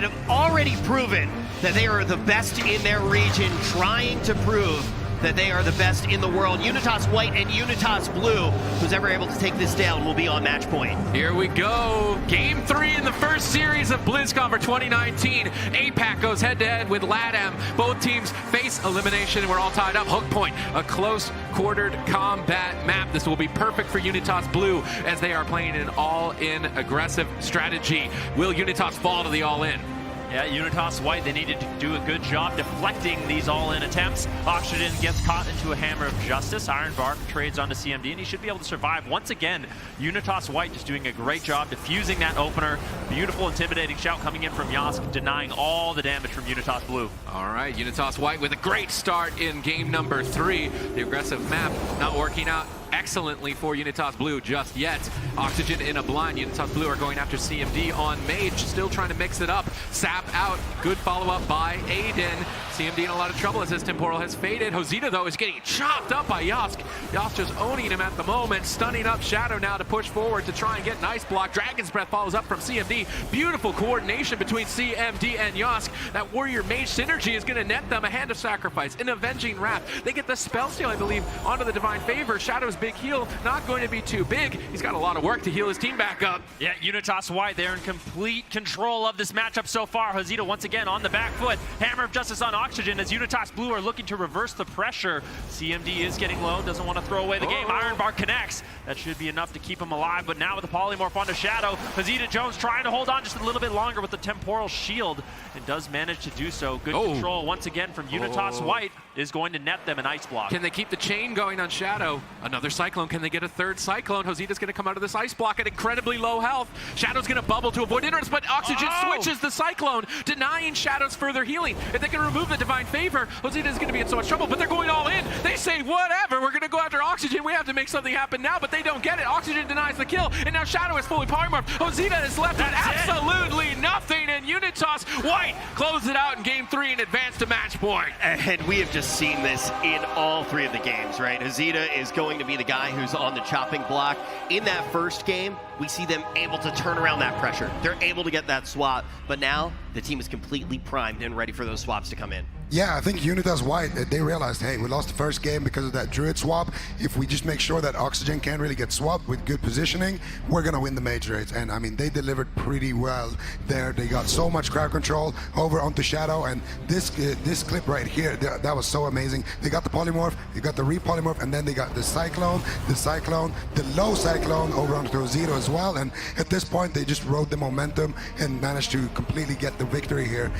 have already proven that they are the best in their region, trying to prove that they are the best in the world. Unitas White and Unitas Blue, who's ever able to take this down, will be on match point. Here we go. Game 3 in the first series of BlizzCon for 2019. APAC goes head-to-head with LATAM. Both teams face elimination, and we're all tied up. Hook point, a close quartered combat map. This will be perfect for Unitas Blue as they are playing an all-in aggressive strategy. Will Unitas fall to the all-in? Yeah, Unitas White, they needed to do a good job deflecting these all-in attempts. Oxygen gets caught into a hammer of justice. Ironbark trades onto CMD, and he should be able to survive. Once again, Unitas White just doing a great job diffusing that opener. Beautiful, intimidating shout coming in from Yask, denying all the damage from Unitas Blue. All right, Unitas White with a great start in game number 3. The aggressive map not working out excellently for Unitas Blue just yet. Oxygen in a blind. Unitas Blue are going after CMD on Mage, still trying to mix it up. Sap out. Good follow-up by Aiden. CMD in a lot of trouble as his temporal has faded. Josita, though, is getting chopped up by Yask. Yask just owning him at the moment. Stunning up Shadow now to push forward to try and get an ice block. Dragon's Breath follows up from CMD. Beautiful coordination between CMD and Yask. That Warrior Mage synergy is going to net them a Hand of Sacrifice, an Avenging Wrath. They get the spell steal, I believe, onto the Divine Favor. Shadow's big heal not going to be too big. He's got a lot of work to heal his team back up. Yeah, Unitas White, they're in complete control of this matchup so far. Josita once again on the back foot. Hammer of Justice on Oxygen as Unitas Blue are looking to reverse the pressure. CMD is getting low, doesn't want to throw away the game. Ironbark connects. That should be enough to keep him alive, but now with the polymorph onto Shadow, Josita Jones trying to hold on just a little bit longer with the temporal shield and does manage to do so. Good control once again from Unitas White is going to net them an ice block. Can they keep the chain going on Shadow? Another Cyclone. Can they get a third Cyclone? Josita's going to come out of this ice block at incredibly low health. Shadow's going to bubble to avoid interrupts, but Oxygen switches the Cyclone, denying Shadow's further healing. If they can remove the Divine Favor, Josita's going to be in so much trouble, but they're going all in. They say, whatever, we're going to go after Oxygen. We have to make something happen now, but they don't get it. Oxygen denies the kill, and now Shadow is fully polymorphed. Josita is left with absolutely nothing, and Unitas White closes it out in game 3 and advance to match point. And we have just seen this in all 3 of the games, right? Josita is going to be the guy who's on the chopping block. In that first game, we see them able to turn around that pressure. They're able to get that swap, but now the team is completely primed and ready for those swaps to come in. Yeah, I think Unitas White, they realized, hey, we lost the first game because of that Druid swap. If we just make sure that Oxygen can't really get swapped with good positioning, we're going to win the Mage race. And I mean, they delivered pretty well there. They got so much crowd control over onto Shadow, and this clip right here, that was so amazing. They got the polymorph, they got the re-polymorph, and then they got the Cyclone, the low Cyclone over onto Josita as well. And at this point, they just rode the momentum and managed to completely get the victory here.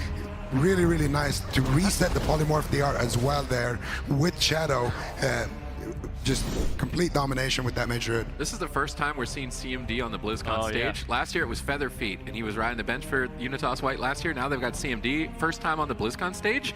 Really, really nice to reset the polymorph DR as well there with Shadow. Just complete domination with that Mage Druid. This is the first time we're seeing CMD on the BlizzCon stage. Yeah. Last year it was Featherfeet, and he was riding the bench for Unitas White last year. Now they've got CMD. First time on the BlizzCon stage.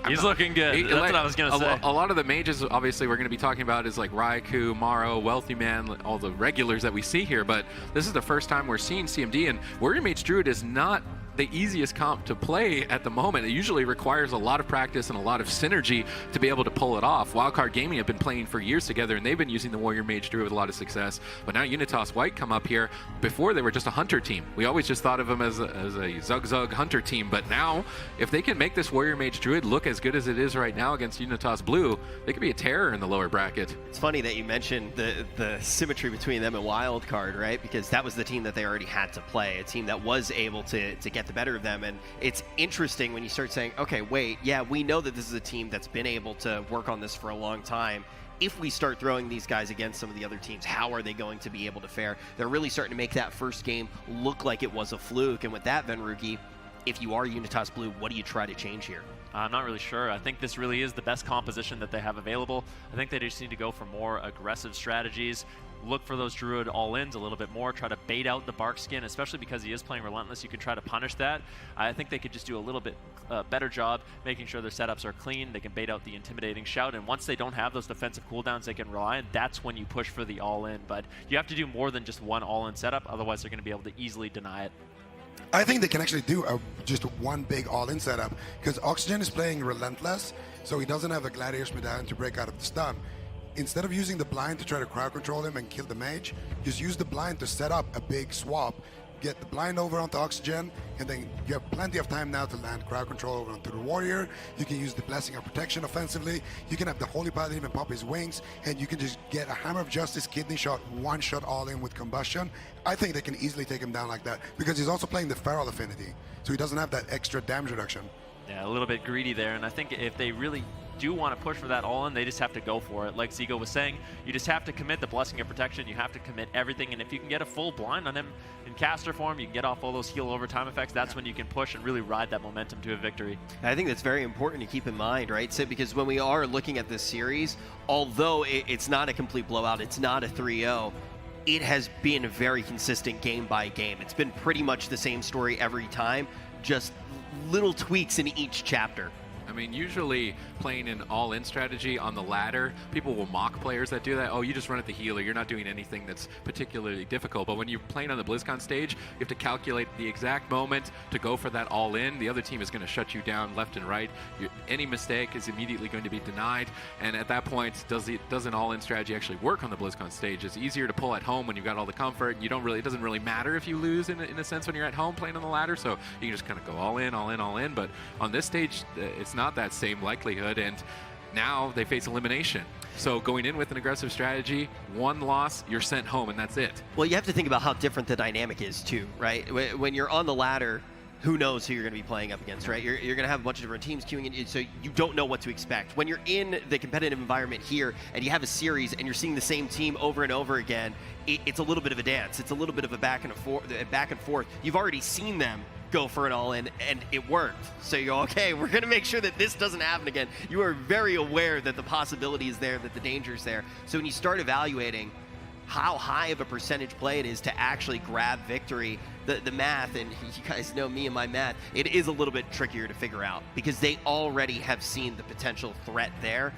He's looking good. That's what I was going to say. A lot of the mages, obviously, we're going to be talking about is like Raikou, Maro, Wealthy Man, all the regulars that we see here. But this is the first time we're seeing CMD, and Warrior Mage Druid is not the easiest comp to play at the moment. It usually requires a lot of practice and a lot of synergy to be able to pull it off. Wildcard Gaming have been playing for years together, and they've been using the Warrior Mage Druid with a lot of success. But now Unitas White come up here. Before, they were just a hunter team. We always just thought of them as a Zug hunter team. But now, if they can make this Warrior Mage Druid look as good as it is right now against Unitas Blue, they could be a terror in the lower bracket. It's funny that you mentioned the symmetry between them and Wildcard, right? Because that was the team that they already had to play, a team that was able to get the better of them. And it's interesting when you start saying, okay, wait, yeah, we know that this is a team that's been able to work on this for a long time. If we start throwing these guys against some of the other teams, how are they going to be able to fare? They're really starting to make that first game look like it was a fluke. And with that, Venrugi, if you are Unitas Blue, what do you try to change here? I'm not really sure. I think this really is the best composition that they have available. I think they just need to go for more aggressive strategies. Look for those Druid all-ins a little bit more, try to bait out the Bark Skin, especially because he is playing Relentless. You can try to punish that. I think they could just do a little bit better job making sure their setups are clean. They can bait out the Intimidating Shout, and once they don't have those defensive cooldowns they can rely on, that's when you push for the all-in. But you have to do more than just one all-in setup, otherwise they're going to be able to easily deny it. I think they can actually do just one big all-in setup, because Oxygen is playing Relentless, so he doesn't have a Gladiator's Medallion to break out of the stun. Instead of using the blind to try to crowd control him and kill the mage, just use the blind to set up a big swap, get the blind over onto Oxygen, and then you have plenty of time now to land crowd control over onto the Warrior. You can use the Blessing of Protection offensively. You can have the Holy Paladin even pop his wings, and you can just get a Hammer of Justice, Kidney Shot, one shot all in with Combustion. I think they can easily take him down like that, because he's also playing the Feral Affinity, so he doesn't have that extra damage reduction. Yeah, a little bit greedy there, and I think if they really do want to push for that all-in, they just have to go for it. Like Siga was saying, you just have to commit the Blessing of Protection, you have to commit everything, and if you can get a full blind on him in caster form, you can get off all those heal over time effects, that's when you can push and really ride that momentum to a victory. I think that's very important to keep in mind, right, Sid? Because when we are looking at this series, although it's not a complete blowout, it's not a 3-0, it has been a very consistent game by game. It's been pretty much the same story every time, just little tweaks in each chapter. I mean, usually playing an all-in strategy on the ladder, people will mock players that do that. Oh, you just run at the healer. You're not doing anything that's particularly difficult. But when you're playing on the BlizzCon stage, you have to calculate the exact moment to go for that all-in. The other team is going to shut you down left and right. Any mistake is immediately going to be denied. And at that point, does an all-in strategy actually work on the BlizzCon stage? It's easier to pull at home when you've got all the comfort. You don't really, it doesn't really matter if you lose in a sense when you're at home playing on the ladder. So you can just kind of go all in, all in, all in. But on this stage, it's not that same likelihood, and now they face elimination. So going in with an aggressive strategy, one loss, you're sent home, and that's it. Well, you have to think about how different the dynamic is too, right? When you're on the ladder, who knows who you're going to be playing up against, right? You're going to have a bunch of different teams queuing in, so you don't know what to expect. When you're in the competitive environment here, and you have a series, and you're seeing the same team over and over again, it's a little bit of a dance. It's a little bit of a back and forth. You've already seen them go for an all-in, and it worked. So you go, okay, we're going to make sure that this doesn't happen again. You are very aware that the possibility is there, that the danger is there. So when you start evaluating how high of a percentage play it is to actually grab victory, the math, and you guys know me and my math, it is a little bit trickier to figure out because they already have seen the potential threat there.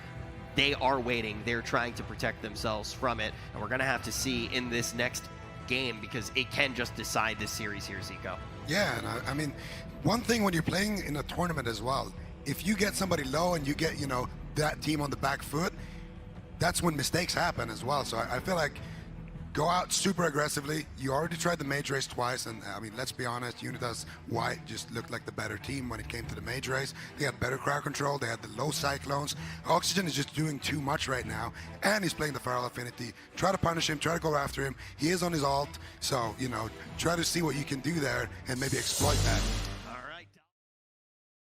They are waiting. They're trying to protect themselves from it, and we're going to have to see in this next game because it can just decide this series here, Zico. Yeah, and I mean, one thing when you're playing in a tournament as well, if you get somebody low and you get, you know, that team on the back foot, that's when mistakes happen as well. So I feel like go out super aggressively. You already tried the mage race twice, and I mean, let's be honest, Unitas White just looked like the better team when it came to the mage race. They had better crowd control, they had the low cyclones. Oxygen is just doing too much right now, and he's playing the Feral Affinity. Try to punish him, try to go after him. He is on his ult, so, you know, try to see what you can do there and maybe exploit that.